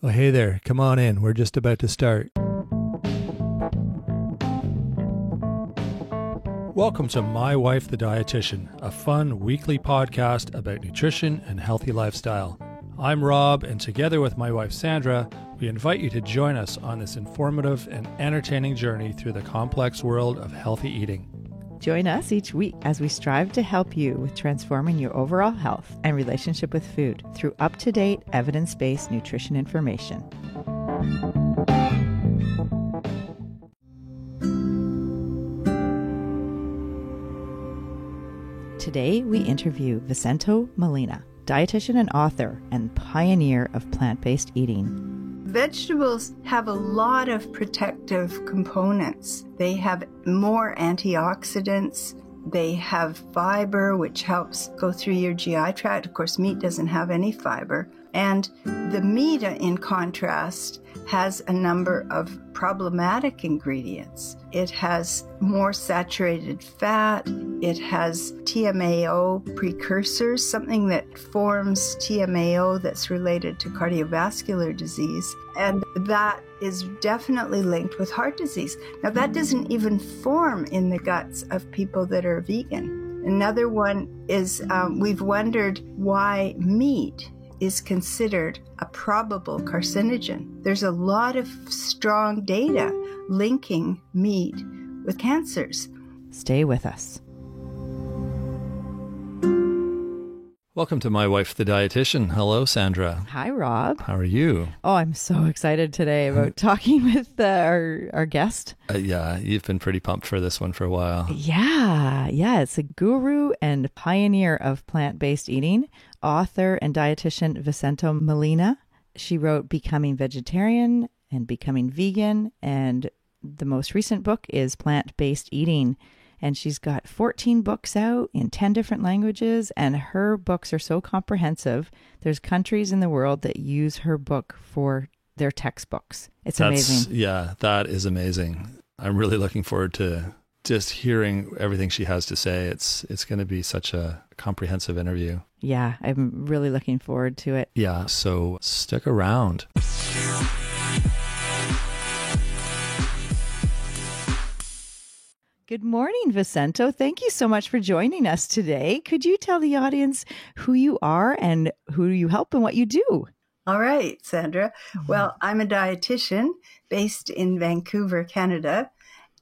Oh, hey there. Come on in. We're just about to start. Welcome to My Wife the Dietitian, a fun weekly podcast about nutrition and healthy lifestyle. I'm Rob, and together with my wife Sandra, we invite you to join us on this informative and entertaining journey through the complex world of healthy eating. Join us each week as we strive to help you with transforming your overall health and relationship with food through up-to-date, evidence-based nutrition information. Today, we interview Vicente Molina, dietitian and author and pioneer of plant-based eating. Vegetables have a lot of protective components. They have more antioxidants. They have fiber, which helps go through your GI tract. Of course, meat doesn't have any fiber. And the meat, in contrast, has a number of problematic ingredients. It has more saturated fat. It has TMAO precursors, something that forms TMAO that's related to cardiovascular disease. And that is definitely linked with heart disease. Now, that doesn't even form in the guts of people that are vegan. Another one is we've wondered why meat is considered a probable carcinogen. There's a lot of strong data linking meat with cancers. Stay with us. Welcome to My Wife the Dietitian. Hello, Sandra. Hi, Rob. How are you? Oh, I'm so excited today about talking with our guest. Yeah, you've been pretty pumped for this one for a while. Yeah. It's a guru and pioneer of plant-based eating, author and dietitian Vicente Molina. She wrote Becoming Vegetarian and Becoming Vegan, and the most recent book is Plant-Based Eating. And she's got 14 books out in 10 different languages, and her books are so comprehensive. There's countries in the world that use her book for their textbooks. That's amazing. Yeah, that is amazing. I'm really looking forward to just hearing everything she has to say. It's going to be such a comprehensive interview. Yeah, I'm really looking forward to it. Yeah, so stick around. Good morning, Vicente. Thank you so much for joining us today. Could you tell the audience who you are and who you help and what you do? All right, Sandra. Well, I'm a dietitian based in Vancouver, Canada,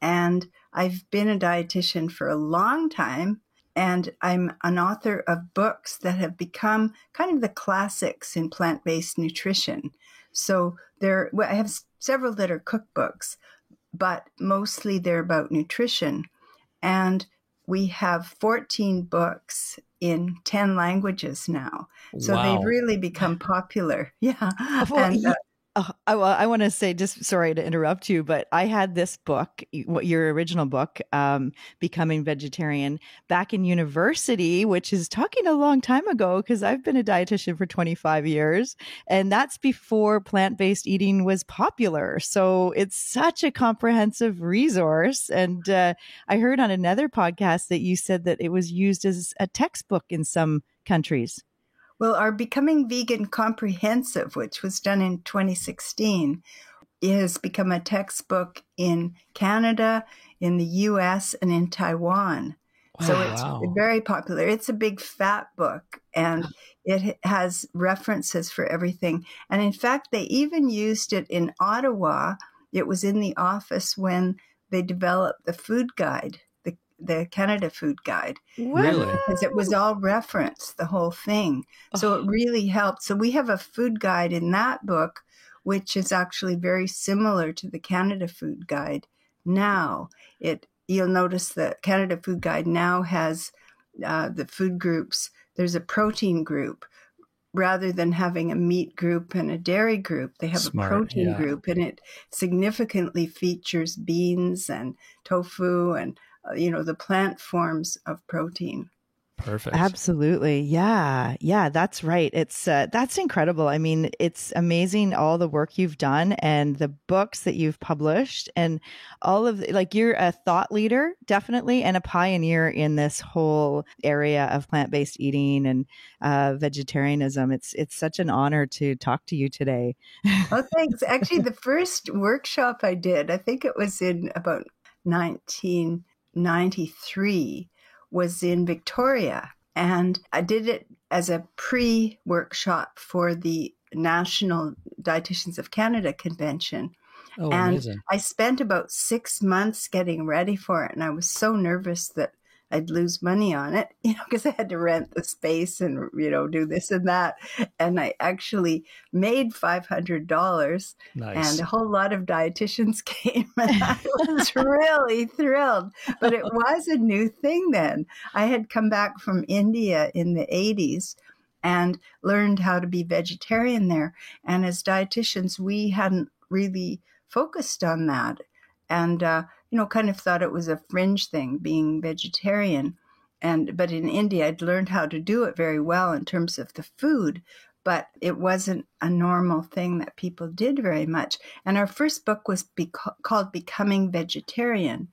and I've been a dietitian for a long time, and I'm an author of books that have become kind of the classics in plant-based nutrition. So I have several that are cookbooks, but mostly they're about nutrition. And we have 14 books in 10 languages now. So Wow. they've really become popular. Yeah. Well, I want to say, just sorry to interrupt you, but I had this book, your original book, Becoming Vegetarian, back in university, which is talking a long time ago because I've been a dietitian for 25 years. And that's before plant-based eating was popular. So it's such a comprehensive resource. And I heard on another podcast that you said that it was used as a textbook in some countries. Well, our Becoming Vegan Comprehensive, which was done in 2016, has become a textbook in Canada, in the US, and in Taiwan. Wow. So it's very popular. It's a big fat book, and it has references for everything. And in fact, they even used it in Ottawa. It was in the office when they developed the food guide, the Canada Food Guide. Really? Because it was all referenced, the whole thing. So it really helped. So we have a food guide in that book, which is actually very similar to the Canada Food Guide now. You'll notice the Canada Food Guide now has the food groups. There's a protein group. Rather than having a meat group and a dairy group, they have a protein group, and it significantly features beans and tofu and the plant forms of protein. Perfect. Absolutely. Yeah. Yeah, that's right. It's that's incredible. I mean, it's amazing all the work you've done and the books that you've published and all of like you're a thought leader definitely and a pioneer in this whole area of plant-based eating and vegetarianism. It's such an honor to talk to you today. Oh, thanks. Actually, the first workshop I did, I think it was in about 1993, was in Victoria. And I did it as a pre-workshop for the National Dietitians of Canada convention. Oh, and amazing. I spent about 6 months getting ready for it. And I was so nervous that I'd lose money on it, because I had to rent the space and, do this and that. And I actually made $500 Nice. and a whole lot of dietitians came and I was really thrilled. But it was a new thing then. I had come back from India in the 80s and learned how to be vegetarian there. And as dietitians, we hadn't really focused on that. And, kind of thought it was a fringe thing being vegetarian. But in India, I'd learned how to do it very well in terms of the food, but it wasn't a normal thing that people did very much. And our first book was called Becoming Vegetarian,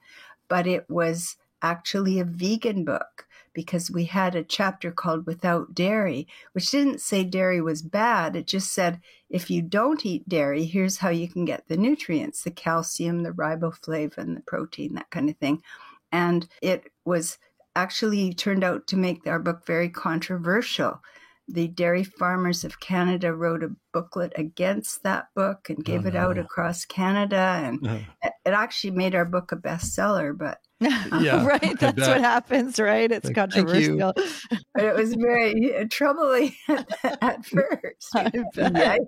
but it was actually a vegan book because we had a chapter called Without Dairy, which didn't say dairy was bad. It just said, if you don't eat dairy, here's how you can get the nutrients, the calcium, the riboflavin, the protein, that kind of thing. And it was actually turned out to make our book very controversial. The Dairy Farmers of Canada wrote a booklet against that book and gave it out across Canada. And it actually made our book a bestseller, but Yeah, right. That's what happens, right? It's controversial. But it was very troubling at first. Yikes,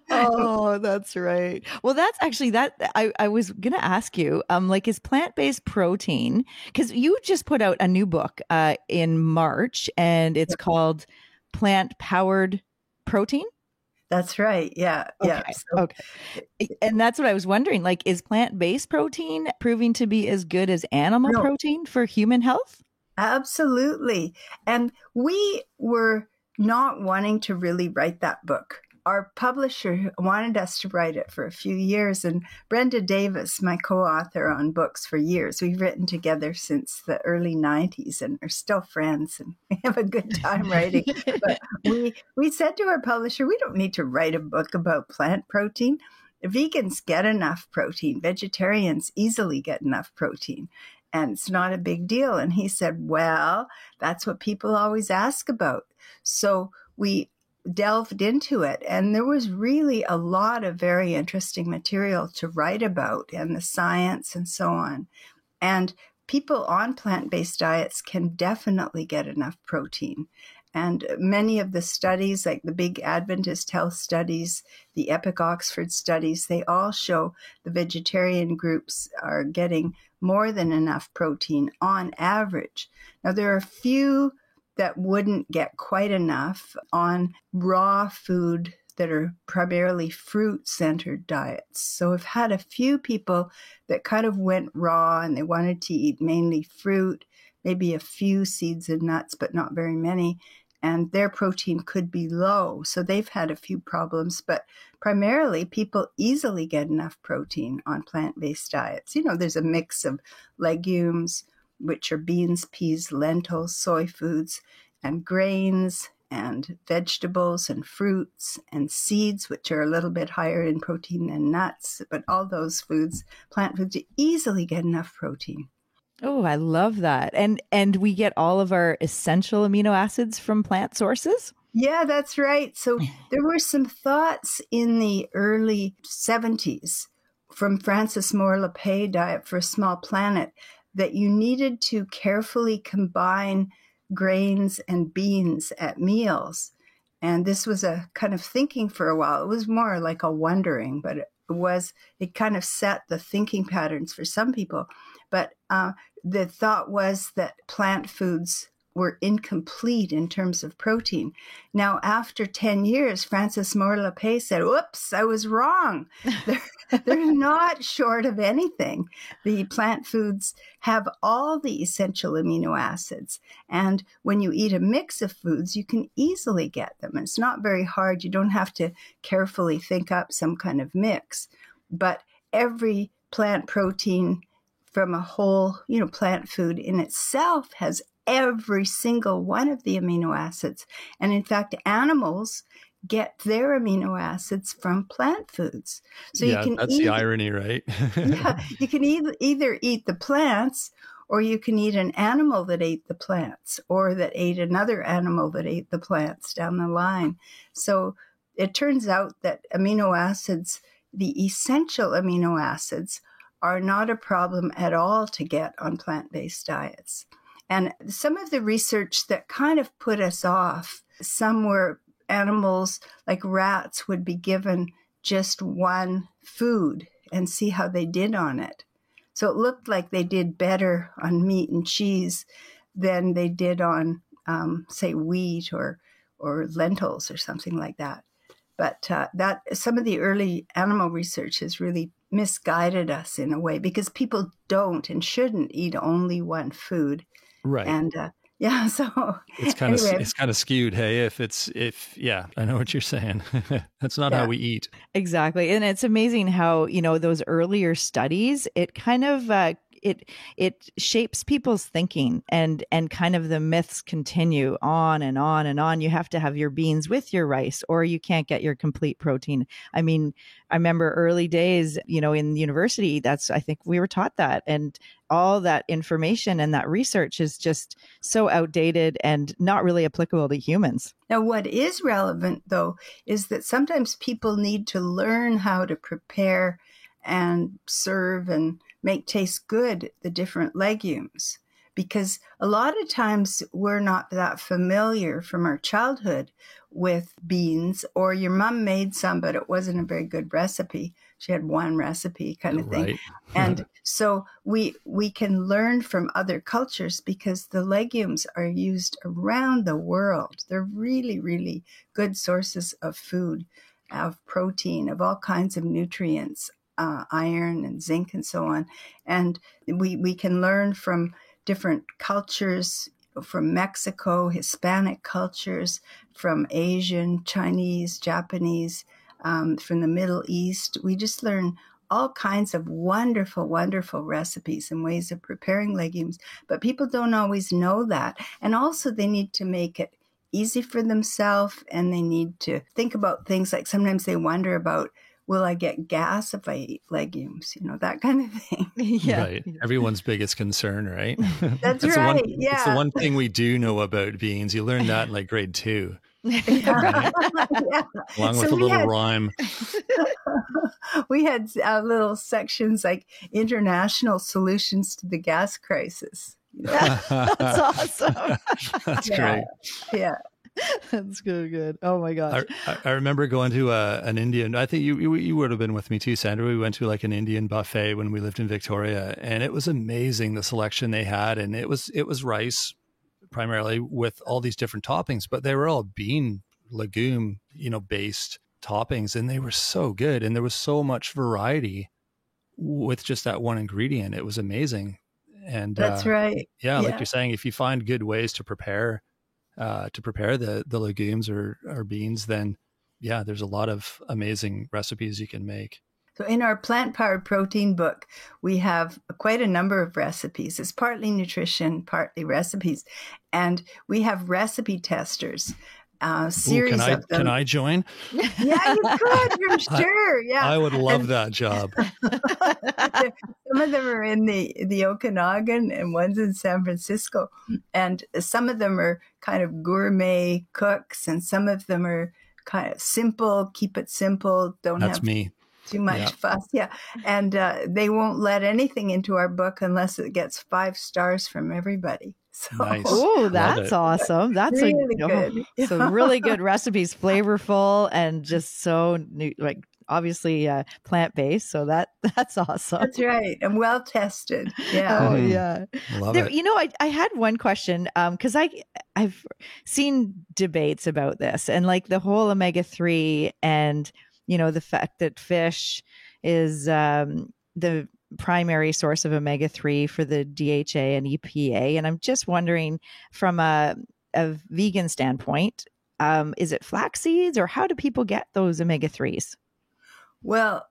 Oh, that's right. Well, that's actually I was going to ask you, is plant-based protein, because you just put out a new book in March and it's called Plant-Powered Protein. That's right. Yeah. Okay. Yeah. Okay. And that's what I was wondering. Is plant-based protein proving to be as good as animal protein for human health? Absolutely. And we were not wanting to really write that book. Our publisher wanted us to write it for a few years. And Brenda Davis, my co-author on books for years, we've written together since the early 90s and are still friends and we have a good time writing. But we said to our publisher, we don't need to write a book about plant protein. Vegans get enough protein. Vegetarians easily get enough protein. And it's not a big deal. And he said, well, that's what people always ask about. So we delved into it, and there was really a lot of very interesting material to write about and the science and so on. And people on plant-based diets can definitely get enough protein. And many of the studies, like the big Adventist Health studies, the Epic Oxford studies, they all show the vegetarian groups are getting more than enough protein on average. Now, there are a few that wouldn't get quite enough on raw food that are primarily fruit-centered diets. So I've had a few people that kind of went raw and they wanted to eat mainly fruit, maybe a few seeds and nuts, but not very many. And their protein could be low. So they've had a few problems, but primarily people easily get enough protein on plant-based diets. There's a mix of legumes, which are beans, peas, lentils, soy foods, and grains, and vegetables, and fruits, and seeds, which are a little bit higher in protein than nuts. But all those foods, plant foods, you easily get enough protein. Oh, I love that. And we get all of our essential amino acids from plant sources? Yeah, that's right. So there were some thoughts in the early 70s from Francis Moore Lappé, Diet for a Small Planet, that you needed to carefully combine grains and beans at meals. And this was a kind of thinking for a while. It was more like a wondering, but it kind of set the thinking patterns for some people. But the thought was that plant foods were incomplete in terms of protein. Now, after 10 years, Francis Moore Lappé said, "Whoops, I was wrong. They're not short of anything. The plant foods have all the essential amino acids. And when you eat a mix of foods, you can easily get them. It's not very hard. You don't have to carefully think up some kind of mix. But every plant protein from a whole, plant food in itself has every single one of the amino acids. And in fact, animals get their amino acids from plant foods. So yeah, that's the irony, right? Yeah, you can either eat the plants, or you can eat an animal that ate the plants, or that ate another animal that ate the plants down the line. So it turns out that amino acids, the essential amino acids, are not a problem at all to get on plant-based diets. And some of the research that kind of put us off, some were animals like rats would be given just one food and see how they did on it. So it looked like they did better on meat and cheese than they did on, say, wheat or lentils or something like that. But that some of the early animal research has really misguided us in a way, because people don't and shouldn't eat only one food. Right. And yeah, so it's kind of skewed. Hey, I know what you're saying. That's not how we eat. Exactly. And it's amazing how, those earlier studies, it kind of, it shapes people's thinking, and kind of the myths continue on and on and on. You have to have your beans with your rice, or you can't get your complete protein. I mean, I remember early days, in university, I think we were taught that, and all that information and that research is just so outdated and not really applicable to humans. Now, what is relevant, though, is that sometimes people need to learn how to prepare and serve and make taste good the different legumes, because a lot of times we're not that familiar from our childhood with beans, or your mom made some, but it wasn't a very good recipe. She had one recipe kind of thing. Right. And so we can learn from other cultures, because the legumes are used around the world. They're really, really good sources of food, of protein, of all kinds of nutrients, iron and zinc and so on. And we can learn from different cultures, from Mexico, Hispanic cultures, from Asian, Chinese, Japanese, from the Middle East. We just learn all kinds of wonderful, wonderful recipes and ways of preparing legumes. But people don't always know that. And also they need to make it easy for themselves, and they need to think about things like, sometimes they wonder about, will I get gas if I eat legumes? That kind of thing. Yeah. Right. Everyone's biggest concern, right? That's right. It's the one thing we do know about beans. You learn that in like grade 2. Right? Yeah. Along with a little rhyme. We had little sections like international solutions to the gas crisis. That's awesome. That's great. Yeah. That's good. Oh my gosh. I remember going to an Indian, I think you would have been with me too, Sandra. We went to like an Indian buffet when we lived in Victoria, and it was amazing, the selection they had. And it was rice primarily with all these different toppings, but they were all bean, legume, based toppings, and they were so good. And there was so much variety with just that one ingredient. It was amazing. And that's right. Yeah, like you're saying, if you find good ways to prepare the legumes or beans, then there's a lot of amazing recipes you can make. So in our plant-powered protein book, we have quite a number of recipes. It's partly nutrition, partly recipes. And we have recipe testers, series of them. Can I join? Yeah, you could, I'm sure. Yeah, I would love that job. Some of them are in the Okanagan, and one's in San Francisco. And some of them are kind of gourmet cooks, and some of them are kind of simple, keep it simple, That's me. Too much fuss. Yeah. And they won't let anything into our book unless it gets 5 stars from everybody. So, nice. Oh, that's awesome. That's really good. So really good recipes, flavorful, and just so obviously plant-based. So that's awesome. That's right. And well tested. Yeah. Oh yeah. Love it. I had one question because I've seen debates about this, and like the whole omega-3 and the fact that fish is the primary source of omega-3 for the DHA and EPA. And I'm just wondering, from a vegan standpoint, is it flax seeds, or how do people get those omega-3s? Well,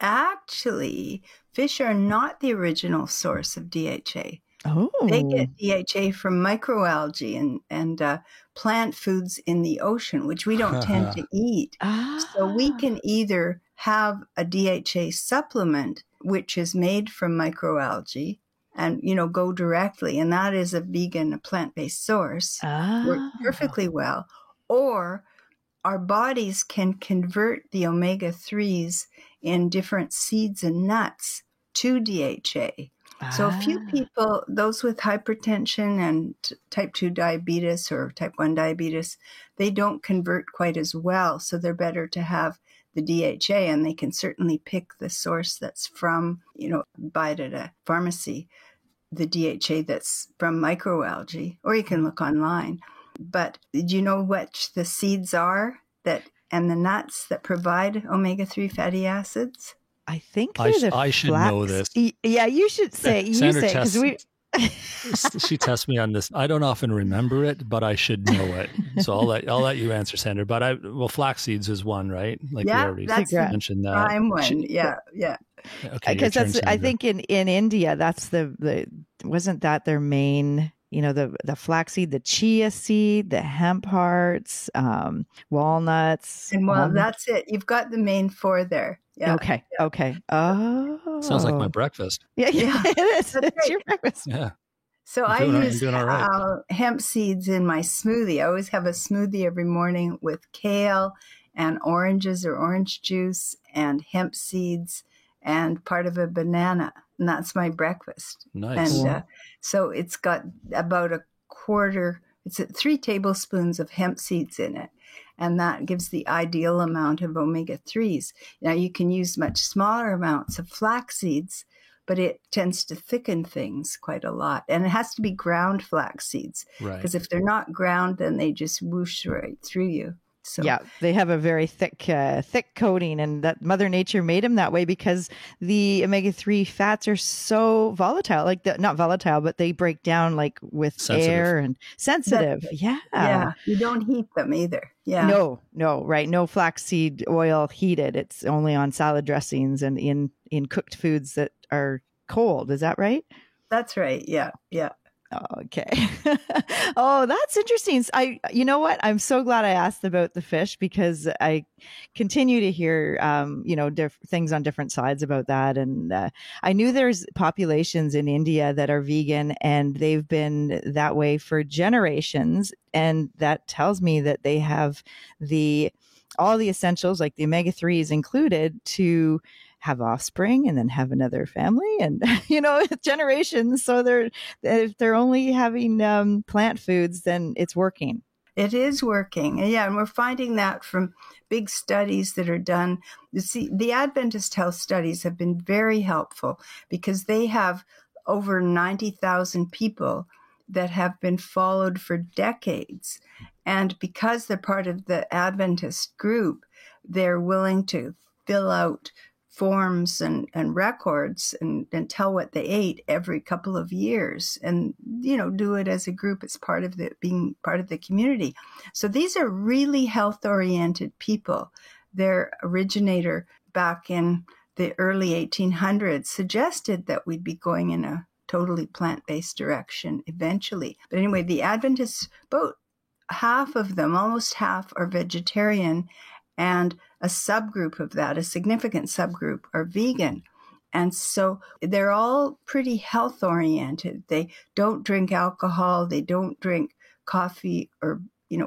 actually, fish are not the original source of DHA. Oh. They get DHA from microalgae and plant foods in the ocean, which we don't tend to eat. So we can either have a DHA supplement, which is made from microalgae, and, go directly. And that is a vegan, a plant-based source. Works perfectly well. Or our bodies can convert the omega-3s in different seeds and nuts to DHA. So a few people, those with hypertension and type 2 diabetes or type 1 diabetes, they don't convert quite as well. So they're better to have the DHA, and they can certainly pick the source that's from, buy it at a pharmacy, the DHA that's from microalgae, or you can look online. But do you know what the seeds are and the nuts that provide omega-3 fatty acids? I think they're I should know this. Yeah, you should say. Sandra you say, because we. She tests me on this. I don't often remember it, but I should know it. So I'll let you answer, Sandra. But flax seeds is one, right? Like we already mentioned that. Prime one. Yeah. Okay, because that's, I think in India, that's wasn't that their main? The flaxseed, the chia seed, the hemp hearts, walnuts. And that's it. You've got the main four there. Yeah. Okay. Oh. Sounds like my breakfast. Yeah. It is. It's your breakfast. Yeah. So I use hemp seeds in my smoothie. I always have a smoothie every morning with kale and oranges or orange juice and hemp seeds and part of a banana. And that's my breakfast. Nice. And so it's got about a quarter, it's 3 tablespoons of hemp seeds in it. And that gives the ideal amount of omega-3s. Now, you can use much smaller amounts of flax seeds, but it tends to thicken things quite a lot. And it has to be ground flax seeds. Right. Because if they're not ground, then they just whoosh right through you. So. Yeah, they have a very thick coating, and that Mother Nature made them that way because the omega-3 fats are so volatile, not volatile, but they break down like with air and sensitive. Yeah, you don't heat them either. Yeah, no, right? No flaxseed oil heated. It's only on salad dressings and in cooked foods that are cold. Is that right? That's right. Yeah. Okay. Oh, that's interesting. You know what? I'm so glad I asked about the fish because I continue to hear, things on different sides about that. And I knew there's populations in India that are vegan, and they've been that way for generations. And that tells me that they have all the essentials, like the omega-3s included, to have offspring and then have another family and, generations. So if they're only having plant foods, then it's working. It is working. Yeah. And we're finding that from big studies that are done. You see, the Adventist Health studies have been very helpful because they have over 90,000 people that have been followed for decades. And because they're part of the Adventist group, they're willing to fill out forms and records and tell what they ate every couple of years and, do it as a group as part of being part of the community. So these are really health-oriented people. Their originator back in the early 1800s suggested that we'd be going in a totally plant-based direction eventually. But anyway, the Adventists, about half of them, almost half, are vegetarian, and a subgroup of that, a significant subgroup, are vegan. And so they're all pretty health oriented. They don't drink alcohol. They don't drink coffee or,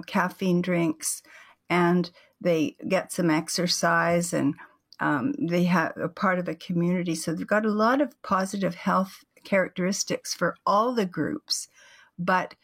caffeine drinks. And they get some exercise, and they have a part of a community. So they've got a lot of positive health characteristics for all the groups. But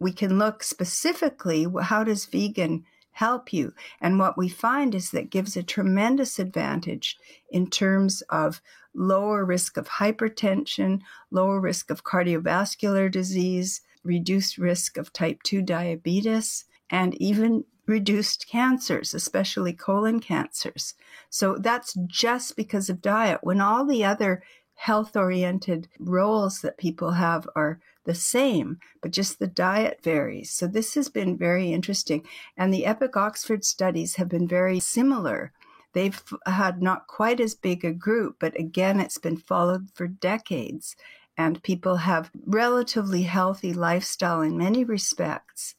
we can look specifically, how does vegan help you? And what we find is that gives a tremendous advantage in terms of lower risk of hypertension, lower risk of cardiovascular disease, reduced risk of type 2 diabetes, and even reduced cancers, especially colon cancers. So that's just because of diet, when all the other health-oriented roles that people have are the same, but just the diet varies. So this has been very interesting. And the EPIC Oxford studies have been very similar. They've had not quite as big a group, but again, it's been followed for decades. And people have relatively healthy lifestyle in many respects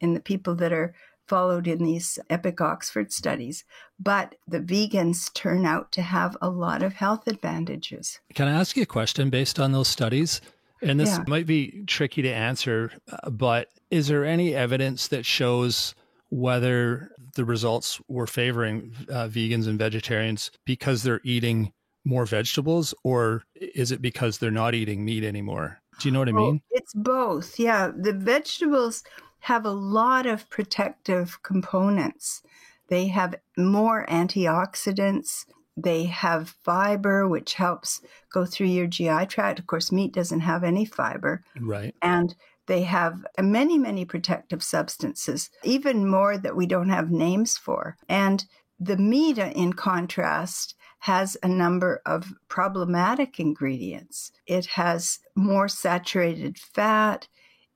in the people that are followed in these EPIC Oxford studies. But the vegans turn out to have a lot of health advantages. Can I ask you a question based on those studies? And this Yeah. might be tricky to answer, but is there any evidence that shows whether the results were favoring vegans and vegetarians because they're eating more vegetables, or is it because they're not eating meat anymore? Do you know what I mean? It's both. Yeah. The vegetables have a lot of protective components. They have more antioxidants. They have fiber, which helps go through your GI tract. Of course, meat doesn't have any fiber. Right. And they have many, many protective substances, even more that we don't have names for. And the meat, in contrast, has a number of problematic ingredients. It has more saturated fat.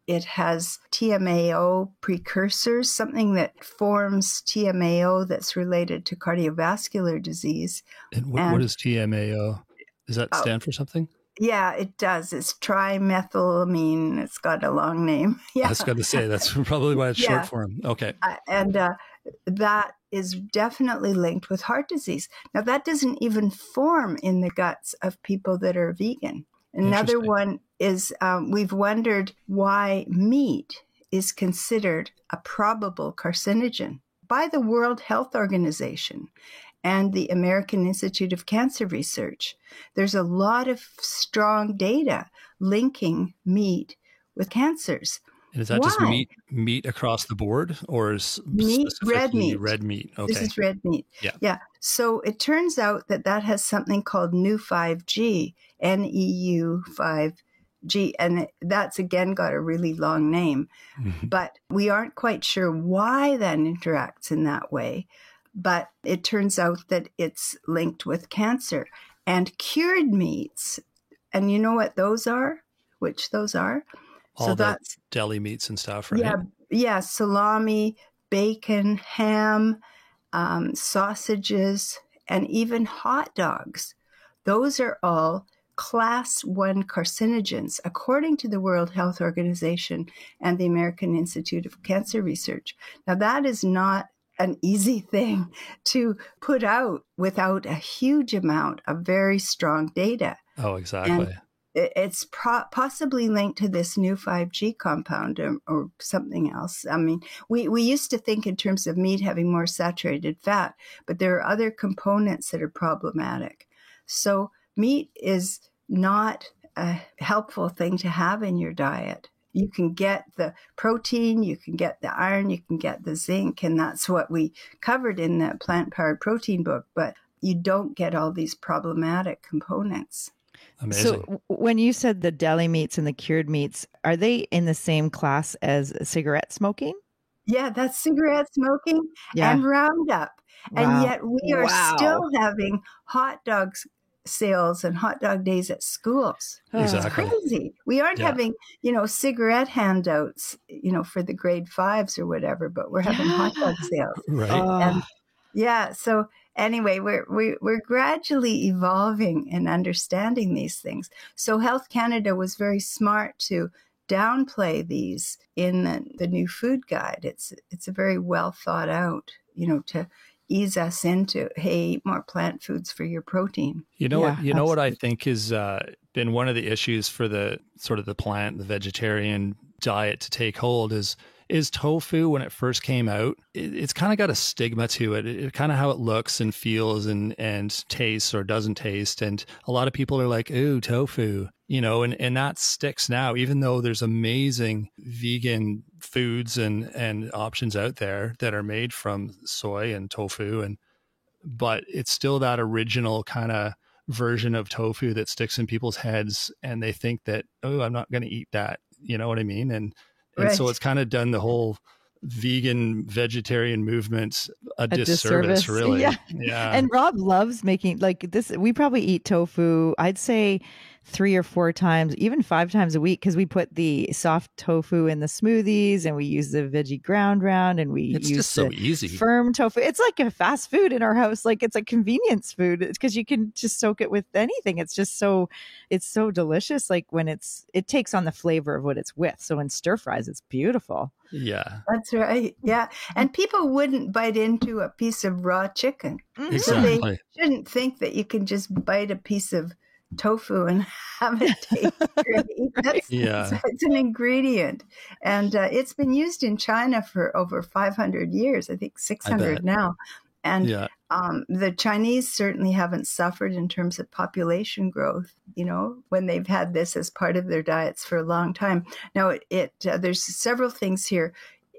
It has TMAO precursors, something that forms TMAO that's related to cardiovascular disease. And what is TMAO? Does that stand for something? Yeah, it does. It's trimethylamine. It's got a long name. Yeah. I was going to say, that's probably why it's short form. Okay. And that is definitely linked with heart disease. Now, that doesn't even form in the guts of people that are vegan. Another one is we've wondered why meat is considered a probable carcinogen by the World Health Organization and the American Institute of Cancer Research. There's a lot of strong data linking meat with cancers. And is that just meat across the board, or is meat, red meat? Red meat. Okay. This is red meat. Yeah. So it turns out that has something called Neu5G, NEU5G, and that's again got a really long name. Mm-hmm. But we aren't quite sure why that interacts in that way. But it turns out that it's linked with cancer. And cured meats, and you know what those are? Which those are? All the deli meats and stuff, right? Yeah, salami, bacon, ham, sausages, and even hot dogs. Those are all class 1 carcinogens, according to the World Health Organization and the American Institute of Cancer Research. Now, that is not an easy thing to put out without a huge amount of very strong data. Oh, exactly. And it's possibly linked to this Neu5G compound or something else. I mean, we used to think in terms of meat having more saturated fat, but there are other components that are problematic. So meat is not a helpful thing to have in your diet. You can get the protein, you can get the iron, you can get the zinc, and that's what we covered in the plant-powered protein book, but you don't get all these problematic components. Amazing. So when you said the deli meats and the cured meats, are they in the same class as cigarette smoking? Yeah, that's cigarette smoking and Roundup. Wow. And yet we are still having hot dogs sales and hot dog days at schools. Exactly. It's crazy. We aren't having, cigarette handouts, for the grade 5s or whatever, but we're having hot dog sales. Right. And so anyway, we're gradually evolving and understanding these things. So Health Canada was very smart to downplay these in the new food guide. It's a very well thought out, to ease us into, hey, eat more plant foods for your protein. You know what I think has been one of the issues for the sort of the plant, the vegetarian diet to take hold is tofu. When it first came out, it's kind of got a stigma to it. It kind of how it looks and feels and tastes or doesn't taste. And a lot of people are like, ooh, tofu, and that sticks now, even though there's amazing vegan foods and options out there that are made from soy and tofu. But it's still that original kind of version of tofu that sticks in people's heads. And they think that, oh, I'm not going to eat that. You know what I mean? And Right. So it's kind of done the whole vegan, vegetarian movement a disservice, really. Yeah. And Rob loves making like this. We probably eat tofu, I'd say 3 or 4 times, even 5 times a week, because we put the soft tofu in the smoothies and we use the veggie ground round and it's use just so easy. Firm tofu. It's like a fast food in our house. Like it's a convenience food because you can just soak it with anything. It's just it's so delicious. Like when it takes on the flavor of what it's with. So in stir fries, it's beautiful. Yeah. That's right. Yeah. And people wouldn't bite into a piece of raw chicken. Exactly. So they shouldn't think that you can just bite a piece of tofu and have it taste great. It's an ingredient. And it's been used in China for over 500 years, I think 600 now. And the Chinese certainly haven't suffered in terms of population growth, when they've had this as part of their diets for a long time. Now, there's several things here.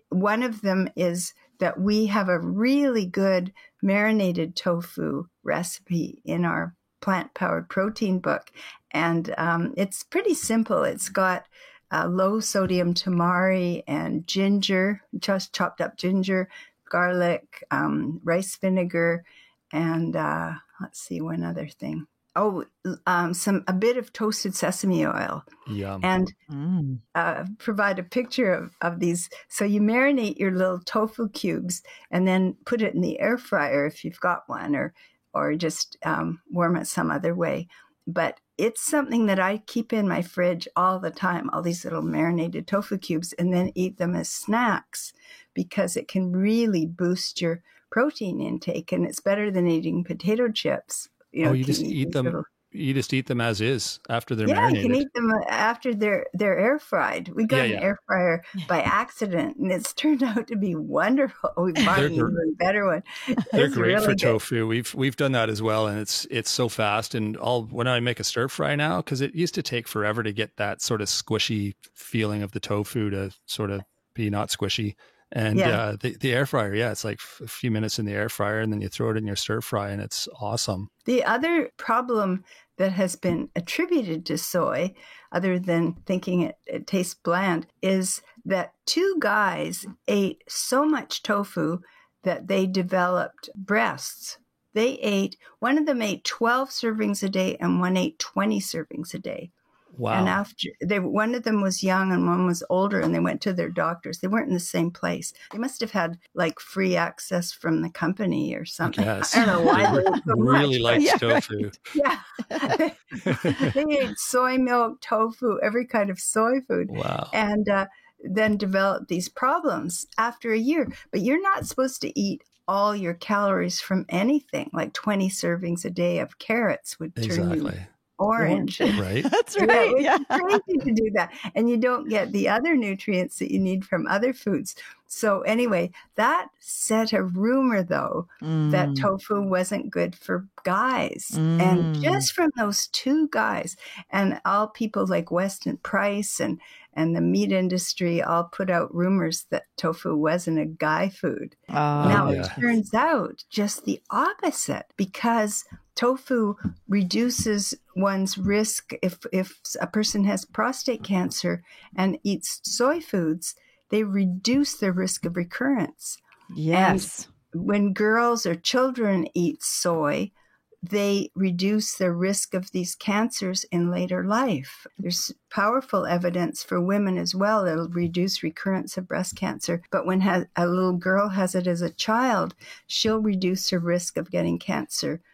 One of them is that we have a really good marinated tofu recipe in our plant-powered protein book. And it's pretty simple. It's got low sodium tamari and ginger, just chopped up ginger, garlic, rice vinegar, and let's see, one other thing. A bit of toasted sesame oil. Yum. And provide a picture of these. So you marinate your little tofu cubes and then put it in the air fryer if you've got one, or just warm it some other way. But it's something that I keep in my fridge all the time, all these little marinated tofu cubes, and then eat them as snacks because it can really boost your protein intake. And it's better than eating potato chips. You just eat them. You just eat them as is after they're marinated. Yeah, you can eat them after they're air fried. We got an air fryer by accident, and it's turned out to be wonderful. We bought an even better one. They're great really for tofu. We've done that as well, and it's so fast. And when I make a stir fry now, because it used to take forever to get that sort of squishy feeling of the tofu to sort of be not squishy. And the air fryer, it's like a few minutes in the air fryer, and then you throw it in your stir fry, and it's awesome. The other problem that has been attributed to soy, other than thinking it tastes bland, is that 2 guys ate so much tofu that they developed breasts. One of them ate 12 servings a day, and one ate 20 servings a day. Wow. And one of them was young and one was older, and they went to their doctors. They weren't in the same place. They must have had like free access from the company or something. I don't know why they ate so really much. liked tofu. Yeah. They ate soy milk, tofu, every kind of soy food. Wow. And then developed these problems after a year. But you're not supposed to eat all your calories from anything. Like 20 servings a day of carrots would turn you orange. Right. That's right. Yeah. It's crazy to do that. And you don't get the other nutrients that you need from other foods. So anyway, that set a rumor, though, that tofu wasn't good for guys. And just from those 2 guys, and all people like Weston Price and the meat industry all put out rumors that tofu wasn't a guy food. Now it turns out just the opposite, because tofu reduces one's risk if a person has prostate cancer and eats soy foods. They reduce their risk of recurrence. Yes. And when girls or children eat soy, they reduce their risk of these cancers in later life. There's powerful evidence for women as well. It'll reduce recurrence of breast cancer. But when a little girl has it as a child, she'll reduce her risk of getting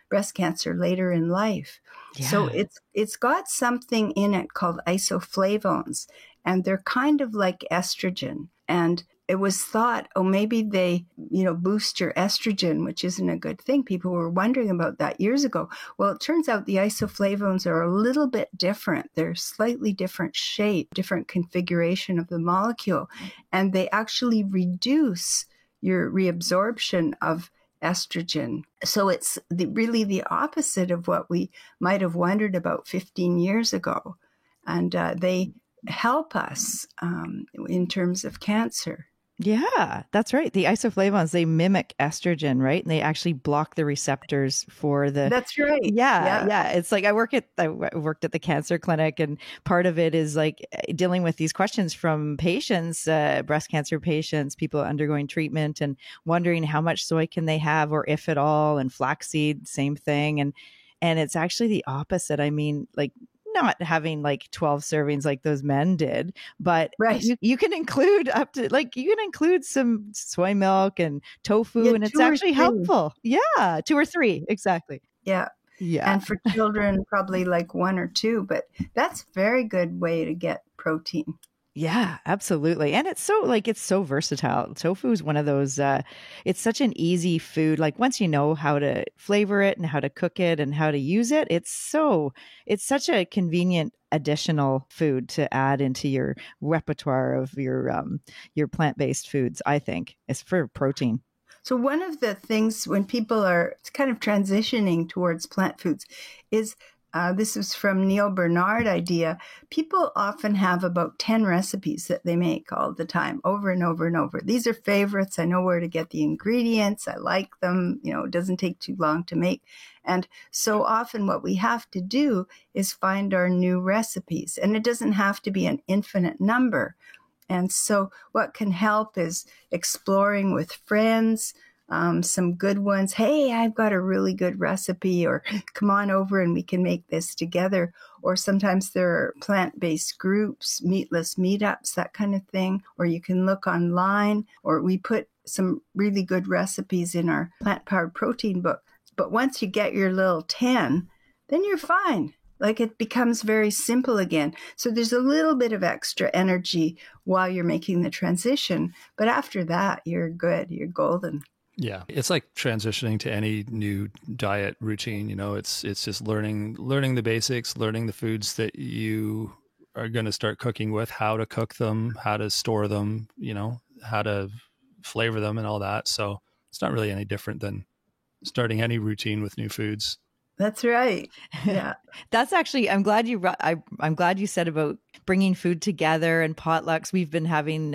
breast cancer later in life. Yeah. So it's got something in it called isoflavones, and they're kind of like estrogen. And it was thought, maybe they, boost your estrogen, which isn't a good thing. People were wondering about that years ago. Well, it turns out the isoflavones are a little bit different. They're slightly different shape, different configuration of the molecule, and they actually reduce your reabsorption of estrogen. So it's really the opposite of what we might have wondered about 15 years ago. And they help us in terms of cancer. Yeah, that's right. The isoflavones, they mimic estrogen, right? And they actually block the receptors for the. That's right. Yeah. It's like I worked at the cancer clinic, and part of it is like dealing with these questions from patients, breast cancer patients, people undergoing treatment, and wondering how much soy can they have, or if at all, and flaxseed, same thing, and it's actually the opposite. I mean, like, not having like 12 servings like those men did, but right. you can include up to like, you can include some soy milk and tofu, and it's actually helpful. Yeah. 2 or 3. Exactly. Yeah. And for children, probably like 1 or 2, but that's a very good way to get protein. Yeah, absolutely. And it's so versatile. Tofu is one of those, it's such an easy food. Like once you know how to flavor it and how to cook it and how to use it, it's such a convenient additional food to add into your repertoire of your plant-based foods, I think, is for protein. So one of the things when people are kind of transitioning towards plant foods is, this is from Neil Bernard idea. People often have about 10 recipes that they make all the time, over and over and over. These are favorites. I know where to get the ingredients. I like them. It doesn't take too long to make. And so often what we have to do is find our new recipes. And it doesn't have to be an infinite number. And so what can help is exploring with friends, some good ones. Hey, I've got a really good recipe, or come on over and we can make this together. Or sometimes there are plant-based groups, meatless meetups, that kind of thing. Or you can look online, or we put some really good recipes in our plant-powered protein book. But once you get your little 10, then you're fine. Like it becomes very simple again. So there's a little bit of extra energy while you're making the transition. But after that, you're good. You're golden. Yeah, it's like transitioning to any new diet routine. It's just learning the basics, learning the foods that you are going to start cooking with, how to cook them, how to store them, how to flavor them and all that. So it's not really any different than starting any routine with new foods. That's right. Yeah. That's actually, I'm glad you said about bringing food together and potlucks. We've been having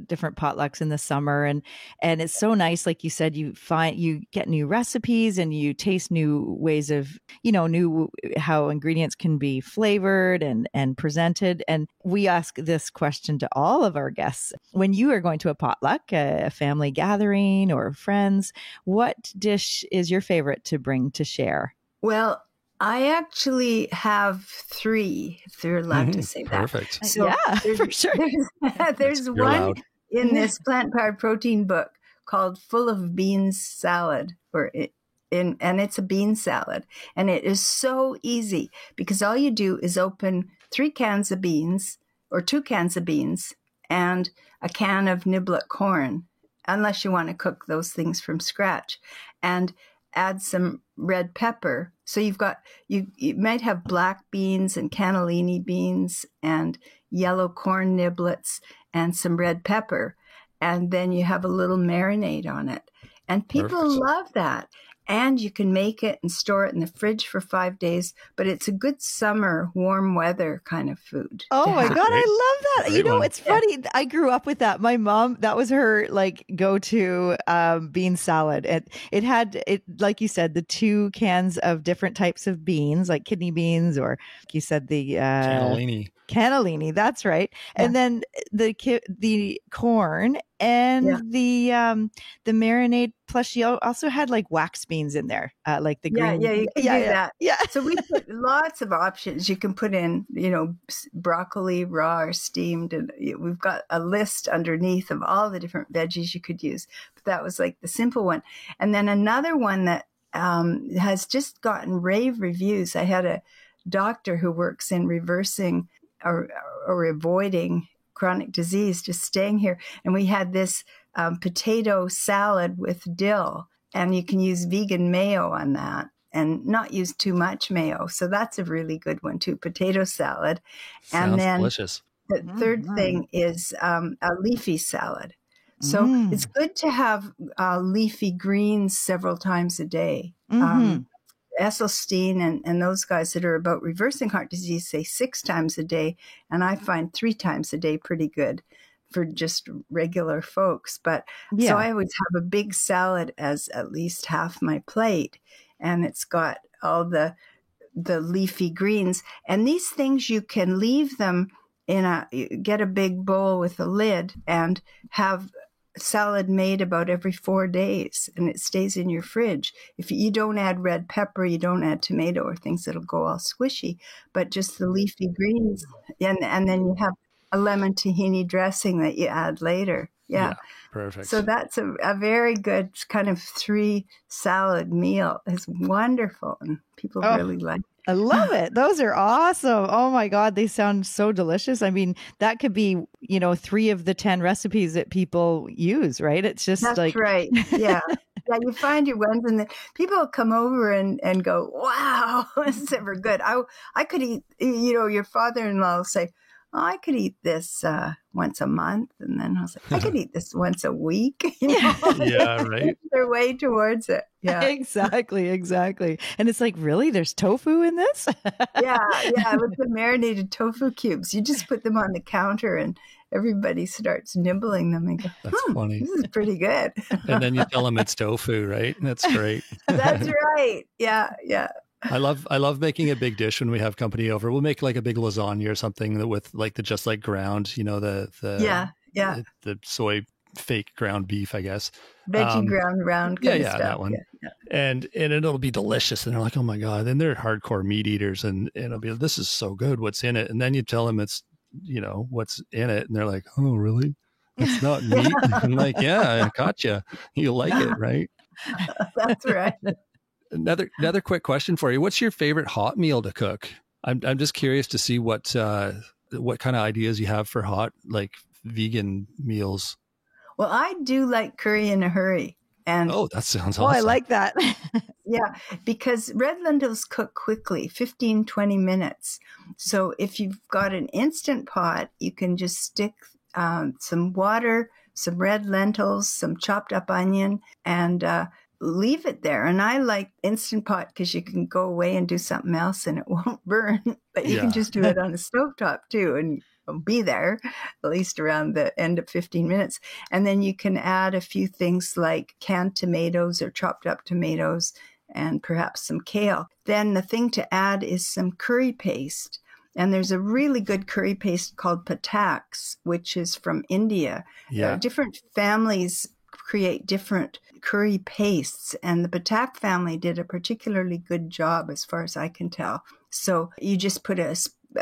different potlucks in the summer, and it's so nice. Like you said, you get new recipes and you taste new ways of, new how ingredients can be flavored and presented. And we ask this question to all of our guests. When you are going to a potluck, a family gathering or friends, what dish is your favorite to bring to share? Well, I actually have 3, if you're allowed to say that. Perfect. So yeah, for sure. There's one in this plant-powered protein book called Full of Beans Salad, and it's a bean salad. And it is so easy because all you do is open 3 cans of beans or 2 cans of beans and a can of niblet corn, unless you want to cook those things from scratch, and add some red pepper. So you might have black beans and cannellini beans and yellow corn niblets and some red pepper. And then you have a little marinade on it. And people love that. And you can make it and store it in the fridge for 5 days. But it's a good summer, warm weather kind of food. Oh my God, I love that. It's funny. I grew up with that. My mom, that was her like go-to bean salad. It had, like you said, the 2 cans of different types of beans, like kidney beans, or like you said, the cannellini. That's right. Yeah. And then the corn and the marinade. Plus, she also had like wax beans in there, like the green. Yeah, you can do that. Yeah. So we put lots of options. You can put in, broccoli raw or steamed, and we've got a list underneath of all the different veggies you could use. But that was like the simple one. And then another one that has just gotten rave reviews. I had a doctor who works in reversing or avoiding chronic disease just staying here, and we had this potato salad with dill, and you can use vegan mayo on that and not use too much mayo. So that's a really good one too, potato salad. Sounds and then delicious. The third thing is a leafy salad. So it's good to have leafy greens several times a day. Esselstyn and those guys that are about reversing heart disease say 6 times a day, and I find 3 times a day pretty good. for just regular folks. But Yeah. so I always have a big salad as at least half my plate, and it's got all the leafy greens. And these things, you can leave them get a big bowl with a lid and have salad made about every 4 days, and it stays in your fridge. If you don't add red pepper, you don't add tomato or things that'll go all squishy, but just the leafy greens. And then you have a lemon tahini dressing that you add later. Yeah. Perfect. So that's a very good kind of 3 salad meal. It's wonderful, and people really like it. I love it. Those are awesome. Oh my God. They sound so delicious. I mean, that could be, 3 of the 10 recipes that people use, right? It's just That's right. Yeah. Yeah, you find your ones, and then people come over and go, wow, this is ever good. I could eat, your father-in-law will say, oh, I could eat this once a month. And then I was like, I could eat this once a week. Yeah, right. Their way towards it. Yeah. Exactly. And it's like, really? There's tofu in this? Yeah. With the marinated tofu cubes. You just put them on the counter and everybody starts nibbling them and go, That's funny. This is pretty good. And then you tell them it's tofu, right? That's great. That's right. Yeah. I love making a big dish when we have company over. We'll make like a big lasagna or something with like the just like ground, the soy fake ground beef, I guess. Veggie ground round. Yeah, stuff. that one. Yeah. And it'll be delicious. And they're like, oh my God. Then they're hardcore meat eaters, and it'll be, this is so good. What's in it? And then you tell them it's, what's in it, and they're like, oh really? It's not meat. I'm like, yeah, I gotcha. You'll like it, right? That's right. Another quick question for you. What's your favorite hot meal to cook? I'm just curious to see what kind of ideas you have for hot, like vegan meals. Well, I do like curry in a hurry. And that sounds awesome. Oh, I like that. Yeah, because red lentils cook quickly, 15, 20 minutes. So if you've got an Instant Pot, you can just stick some water, some red lentils, some chopped up onion, and leave it there. And I like Instant Pot because you can go away and do something else and it won't burn. But you can just do it on a stovetop too, and it'll be there at least around the end of 15 minutes. And then you can add a few things like canned tomatoes or chopped up tomatoes and perhaps some kale. Then the thing to add is some curry paste. And there's a really good curry paste called Pataks, which is from India. Yeah. Different families create different curry pastes, and the Patak family did a particularly good job as far as I can tell. So you just put a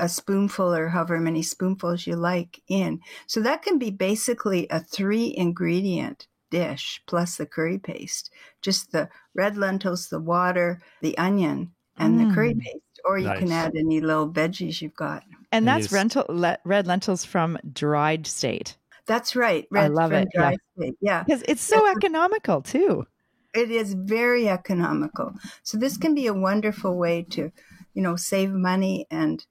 spoonful or however many spoonfuls you like in. So that can be basically a 3-ingredient dish plus the curry paste. Just the red lentils, the water, the onion, and the curry paste. Or you can add any little veggies you've got. And that's red lentils from dried state. That's right. I love it. Yeah. Because it's so economical too. It is very economical. So this can be a wonderful way to, save money and,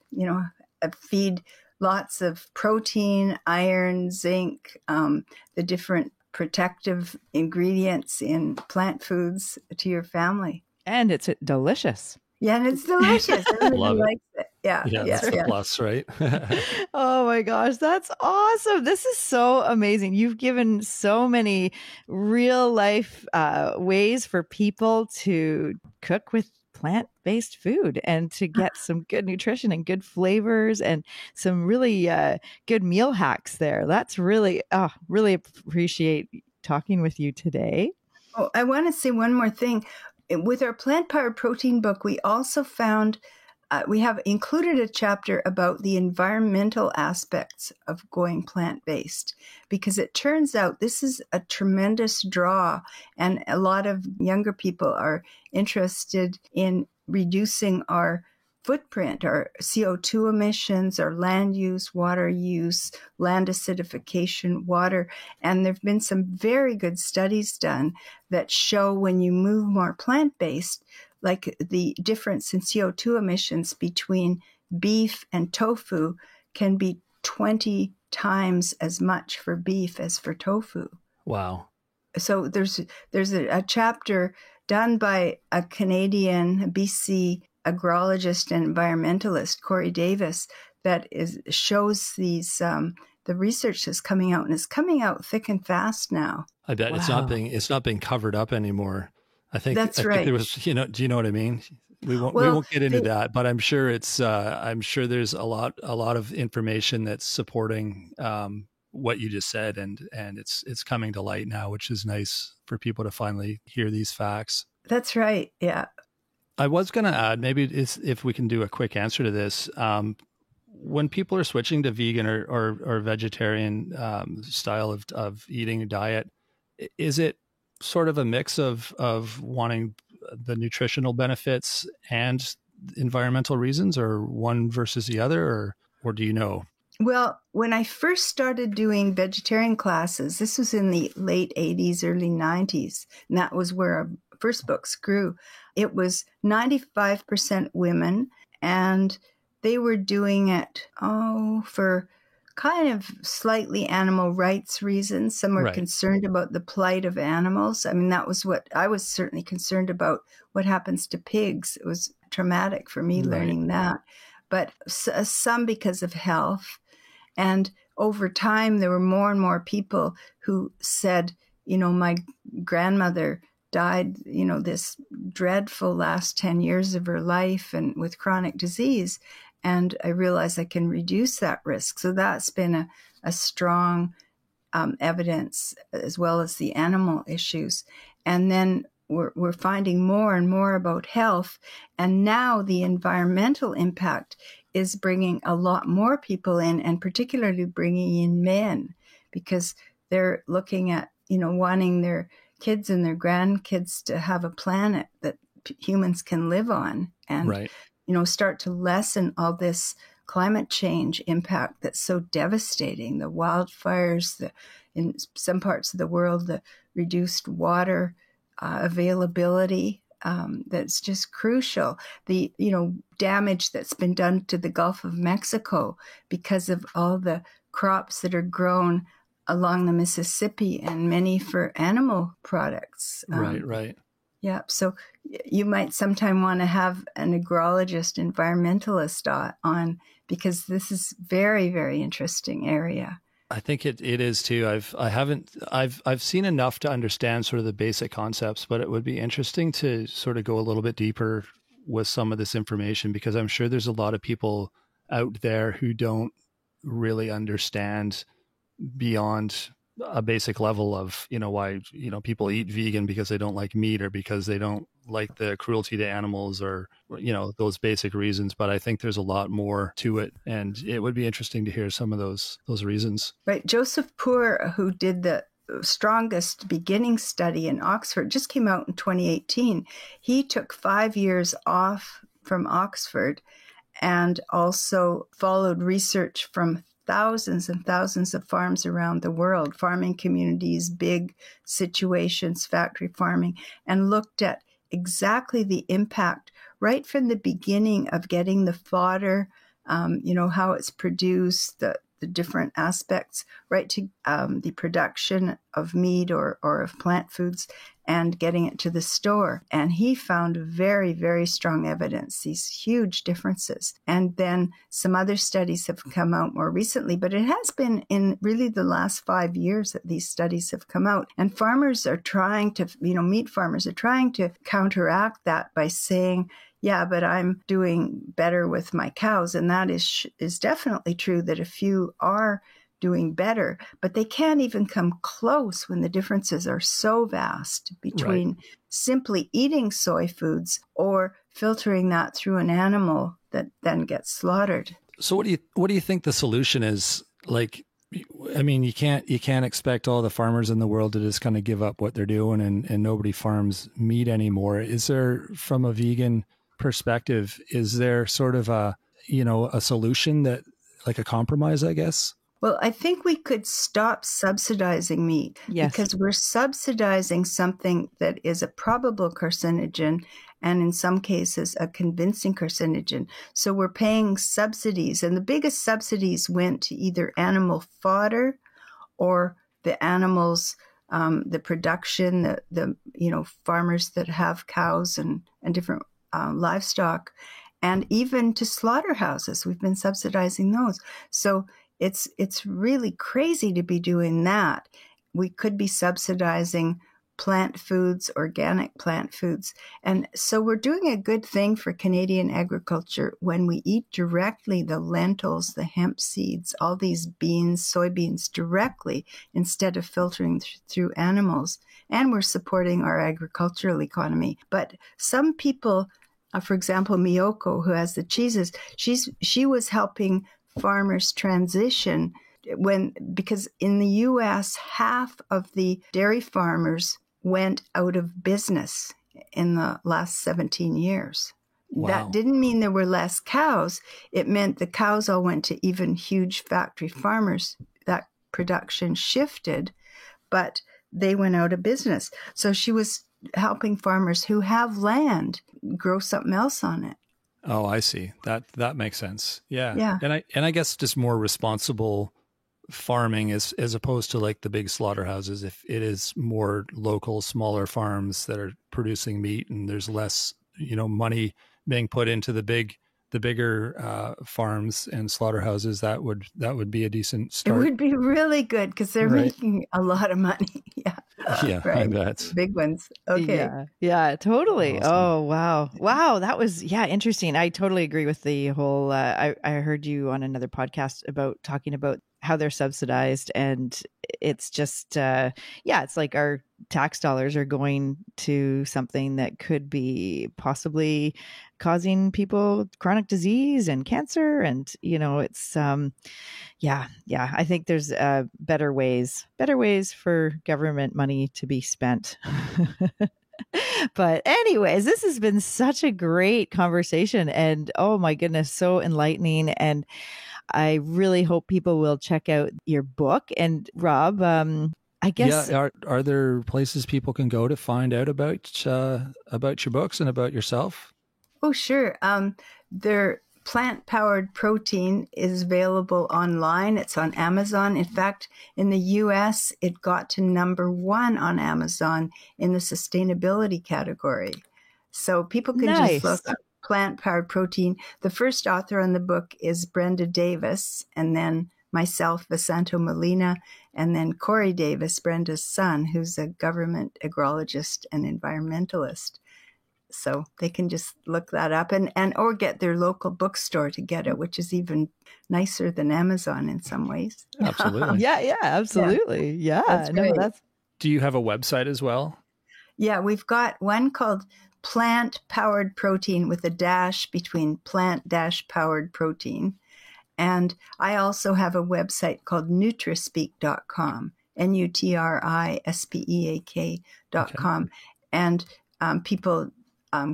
feed lots of protein, iron, zinc, the different protective ingredients in plant foods to your family. And it's delicious. Yeah, and it's delicious. Everybody likes it. Yeah, that's the plus, right? Oh my gosh, that's awesome. This is so amazing. You've given so many real life ways for people to cook with plant-based food and to get some good nutrition and good flavors and some really good meal hacks there. That's really appreciate talking with you today. Oh, I want to say one more thing. With our Plant Powered Protein book, we also found we have included a chapter about the environmental aspects of going plant-based, because it turns out this is a tremendous draw, and a lot of younger people are interested in reducing our footprint, our CO2 emissions, our land use, water use, land acidification, water. And there have been some very good studies done that show when you move more plant-based, like the difference in CO2 emissions between beef and tofu can be 20 times as much for beef as for tofu. Wow. So there's a chapter done by a Canadian, BC agrologist and environmentalist, Corey Davis, that shows these the research is coming out, and it's coming out thick and fast now. I bet it's not being covered up anymore. I think there was, do you know what I mean? We won't get into that, but I'm sure I'm sure there's a lot of information that's supporting what you just said, and it's coming to light now, which is nice for people to finally hear these facts. That's right. Yeah. I was going to add, maybe if we can do a quick answer to this. When people are switching to vegan or vegetarian style of eating diet, is it sort of a mix of wanting the nutritional benefits and environmental reasons, or one versus the other, or do you know? Well, when I first started doing vegetarian classes, this was in the late 80s, early 90s, and that was where our first books grew. It was 95% women, and they were doing it, for kind of slightly animal rights reasons. Some were concerned about the plight of animals. I mean, that was what I was certainly concerned about, what happens to pigs. It was traumatic for me learning that. But some because of health. And over time, there were more and more people who said, my grandmother died, this dreadful last 10 years of her life and with chronic disease. And I realized I can reduce that risk. So that's been a strong evidence, as well as the animal issues. And then we're finding more and more about health. And now the environmental impact is bringing a lot more people in, and particularly bringing in men, because they're looking at, wanting their kids and their grandkids to have a planet that humans can live on, and start to lessen all this climate change impact that's so devastating. The wildfires, in some parts of the world, the reduced water availability, that's just crucial. The, damage that's been done to the Gulf of Mexico because of all the crops that are grown along the Mississippi, and many for animal products. Right. Yeah. So you might sometime want to have an agrologist, environmentalist on, because this is very, very interesting area. I think it is too. I've seen enough to understand sort of the basic concepts, but it would be interesting to sort of go a little bit deeper with some of this information, because I'm sure there's a lot of people out there who don't really understand beyond a basic level of, why, people eat vegan because they don't like meat, or because they don't like the cruelty to animals, or, those basic reasons. But I think there's a lot more to it, and it would be interesting to hear some of those reasons. Right. Joseph Poor, who did the strongest beginning study in Oxford, just came out in 2018. He took 5 years off from Oxford, and also followed research from thousands and thousands of farms around the world, farming communities, big situations, factory farming, and looked at exactly the impact right from the beginning of getting the fodder, how it's produced, the different aspects, right to the production of meat or of plant foods, and getting it to the store. And he found very, very strong evidence, these huge differences. And then some other studies have come out more recently, but it has been in really the last 5 years that these studies have come out. And farmers are trying to, meat farmers are trying to counteract that by saying, yeah, but I'm doing better with my cows. And that is definitely true, that a few are doing better, but they can't even come close when the differences are so vast between simply eating soy foods or filtering that through an animal that then gets slaughtered. So what do you think the solution is? Like, I mean, you can't expect all the farmers in the world to just kind of give up what they're doing and nobody farms meat anymore. Is there, from a vegan perspective, is there sort of a solution, that, like, a compromise, I guess? Well, I think we could stop subsidizing meat, because we're subsidizing something that is a probable carcinogen, and in some cases a convincing carcinogen. So we're paying subsidies, and the biggest subsidies went to either animal fodder or the animals, the production, the farmers that have cows and different livestock, and even to slaughterhouses. We've been subsidizing those. So It's really crazy to be doing that. We could be subsidizing plant foods, organic plant foods. And so we're doing a good thing for Canadian agriculture when we eat directly the lentils, the hemp seeds, all these beans, soybeans directly instead of filtering through animals. And we're supporting our agricultural economy. But some people, for example, Miyoko, who has the cheeses, she was helping farmers transition because in the U.S., half of the dairy farmers went out of business in the last 17 years. Wow. That didn't mean there were less cows. It meant the cows all went to even huge factory farmers. That production shifted, but they went out of business. So she was helping farmers who have land grow something else on it. Oh, I see. That makes sense. Yeah. Yeah. And I guess just more responsible farming as opposed to like the big slaughterhouses. If it is more local, smaller farms that are producing meat, and there's less, money being put into the bigger farms and slaughterhouses, that would be a decent start. It would be really good because they're making a lot of money. Yeah. Yeah, right. I bet. Big ones. Okay. Yeah, totally. Awesome. Oh, wow. That was, interesting. I totally agree with the whole, I heard you on another podcast talking about how they're subsidized, and it's just, it's like our tax dollars are going to something that could be possibly causing people chronic disease and cancer. And, it's, I think there's better ways for government money to be spent. But anyways, this has been such a great conversation, and oh my goodness, so enlightening. And I really hope people will check out your book. And Rob, I guess, are there places people can go to find out about your books and about yourself? Oh, sure. Their plant-powered protein is available online. It's on Amazon. In fact, in the U.S., it got to number 1 on Amazon in the sustainability category. So people can just look up plant-powered protein. The first author on the book is Brenda Davis, and then myself, Visanto Molina, and then Corey Davis, Brenda's son, who's a government agrologist and environmentalist. So they can just look that up or get their local bookstore to get it, which is even nicer than Amazon in some ways. Absolutely. Yeah, absolutely. Yeah. That's great. Do you have a website as well? Yeah, we've got one called Plant-Powered Protein with a dash between plant-powered protein. And I also have a website called NutriSpeak.com, NutriSpeak.com. Okay. And people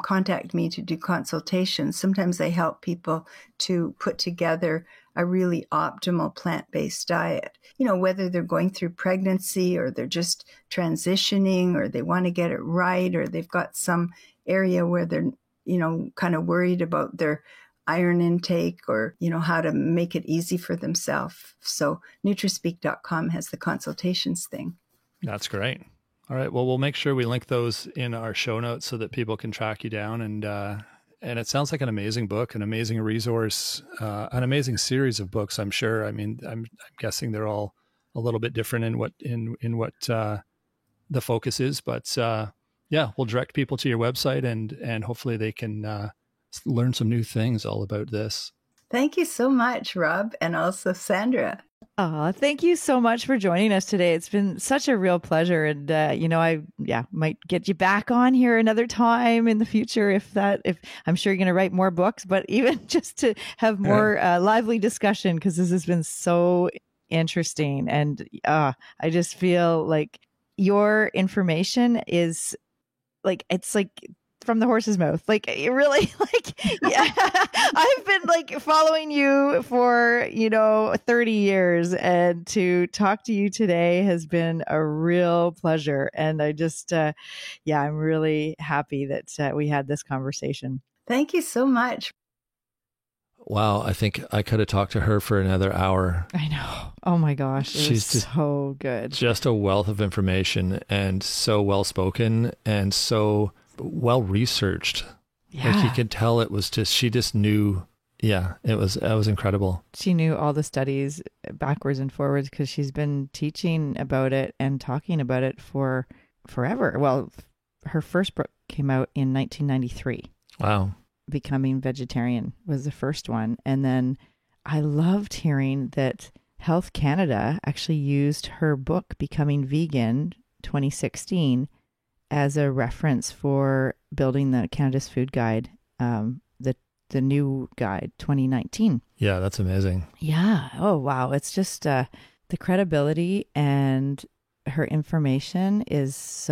contact me to do consultations. Sometimes I help people to put together a really optimal plant-based diet, whether they're going through pregnancy or they're just transitioning or they want to get it right, or they've got some area where they're, kind of worried about their iron intake or, how to make it easy for themselves. So NutriSpeak.com has the consultations thing. That's great. All right. Well, we'll make sure we link those in our show notes so that people can track you down. And it sounds like an amazing book, an amazing resource, an amazing series of books, I'm sure. I mean, I'm guessing they're all a little bit different in what the focus is. But we'll direct people to your website and hopefully they can learn some new things all about this. Thank you so much, Rob, and also Sandra. Thank you so much for joining us today. It's been such a real pleasure. And, I might get you back on here another time in the future if I'm sure you're going to write more books, but even just to have more lively discussion, because this has been so interesting. And I just feel like your information is like, it's like from the horse's mouth. Like it really, I've been following you for, 30 years, and to talk to you today has been a real pleasure. And I just, I'm really happy that we had this conversation. Thank you so much. Wow. I think I could have talked to her for another hour. I know. Oh my gosh. She's just so good. Just a wealth of information, and so well spoken and so well researched. Yeah. Like you could tell it was just, she just knew Yeah, it was incredible. She knew all the studies backwards and forwards because she's been teaching about it and talking about it for forever. Well, her first book came out in 1993. Wow. Becoming Vegetarian was the first one. And then I loved hearing that Health Canada actually used her book, Becoming Vegan, 2016, as a reference for building the Canada's Food Guide, the new guide, 2019. Yeah, that's amazing. Yeah. Oh, wow. It's just the credibility and her information is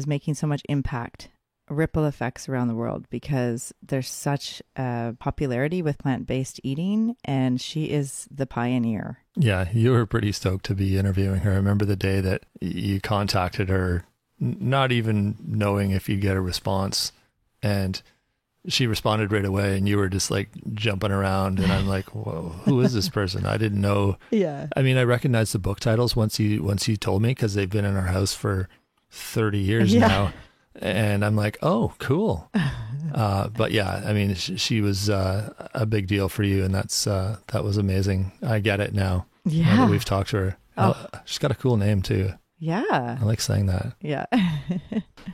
making so much impact, ripple effects around the world, because there's such popularity with plant-based eating, and she is the pioneer. Yeah, you were pretty stoked to be interviewing her. I remember the day that you contacted her, not even knowing if you'd get a response, and she responded right away, and you were just like jumping around, and I'm like, whoa, who is this person? I didn't know. Yeah. I mean, I recognized the book titles once you told me, because they've been in our house for 30 years now. And I'm like, oh, cool. But yeah, I mean, she was a big deal for you, and that was amazing. I get it now. Yeah. Now that we've talked to her. Oh. She's got a cool name too. Yeah. I like saying that. Yeah.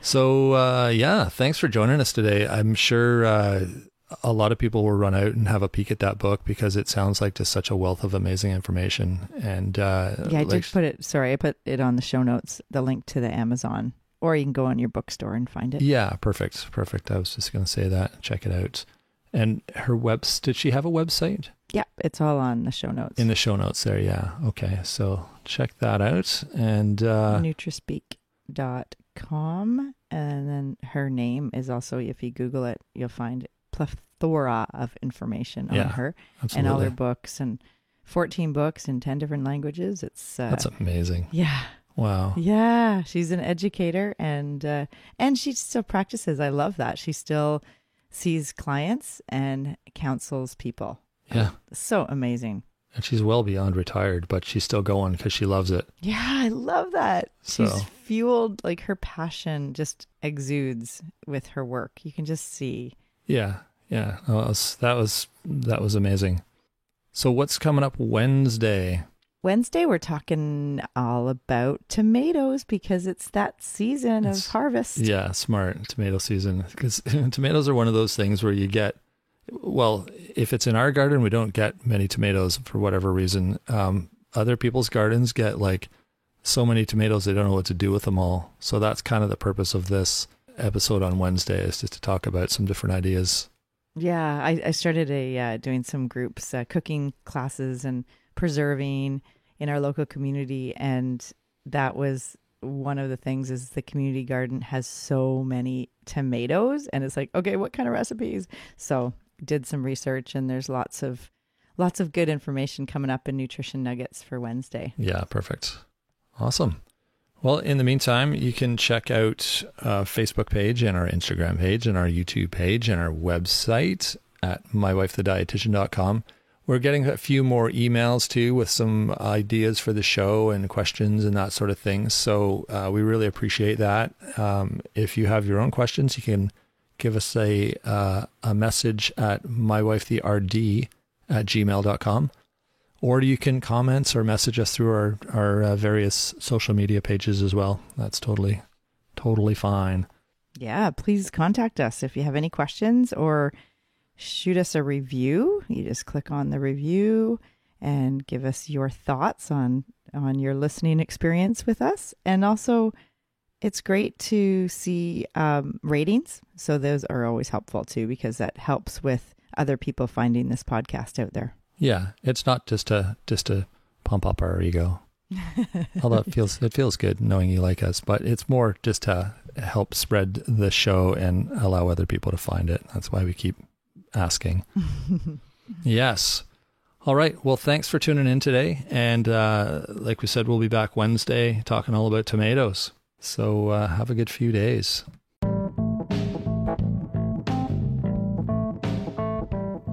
So, yeah, thanks for joining us today. I'm sure a lot of people will run out and have a peek at that book, because it sounds like just such a wealth of amazing information. And I did put it, I put it on the show notes, the link to the Amazon, or you can go on your bookstore and find it. Yeah, perfect. I was just going to say that. Check it out. And did she have a website? Yeah, it's all on the show notes. In the show notes there, yeah. Okay, so check that out. And NutriSpeak.com. And then her name is also, if you Google it, you'll find plethora of information on her. Absolutely. And all her books, and 14 books in 10 different languages. That's amazing. Yeah. Wow. Yeah, she's an educator, and she still practices. I love that. She still sees clients and counsels people. Yeah. So amazing. And she's well beyond retired, but she's still going because she loves it. Yeah, I love that. She's fueled, like her passion just exudes with her work. You can just see. Yeah. That was amazing. So what's coming up Wednesday? Wednesday, we're talking all about tomatoes, because it's that season of harvest. Yeah, smart. Tomato season. Because tomatoes are one of those things where you get, well, if it's in our garden, we don't get many tomatoes for whatever reason. Other people's gardens get like so many tomatoes, they don't know what to do with them all. So that's kind of the purpose of this episode on Wednesday, is just to talk about some different ideas. Yeah, I started doing some groups, cooking classes and preserving in our local community, and that was one of the things, is the community garden has so many tomatoes, and it's like, okay, what kind of recipes? So did some research, and there's lots of good information coming up in Nutrition Nuggets for Wednesday. Yeah, perfect. Awesome. Well, in the meantime, you can check out our Facebook page and our Instagram page and our YouTube page and our website at mywifethedietitian.com. We're getting a few more emails too, with some ideas for the show and questions and that sort of thing. So we really appreciate that. If you have your own questions, you can give us a message at mywifetherd@gmail.com, or you can comment or message us through our various social media pages as well. That's totally fine. Yeah, please contact us if you have any questions, or shoot us a review. You just click on the review and give us your thoughts on your listening experience with us. And also, it's great to see ratings. So those are always helpful too, because that helps with other people finding this podcast out there. Yeah, it's not just to pump up our ego. Although it feels good knowing you like us, but it's more just to help spread the show and allow other people to find it. That's why we keep asking. Yes. All right. Well, thanks for tuning in today. And like we said, we'll be back Wednesday talking all about tomatoes. So have a good few days.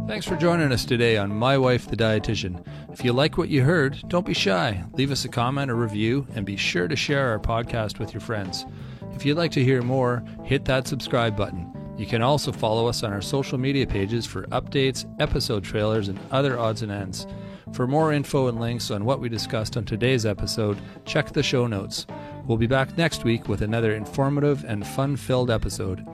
Thanks for joining us today on My Wife the Dietitian. If you like what you heard, don't be shy. Leave us a comment or review, and be sure to share our podcast with your friends. If you'd like to hear more, hit that subscribe button. You can also follow us on our social media pages for updates, episode trailers, and other odds and ends. For more info and links on what we discussed on today's episode, check the show notes. We'll be back next week with another informative and fun-filled episode.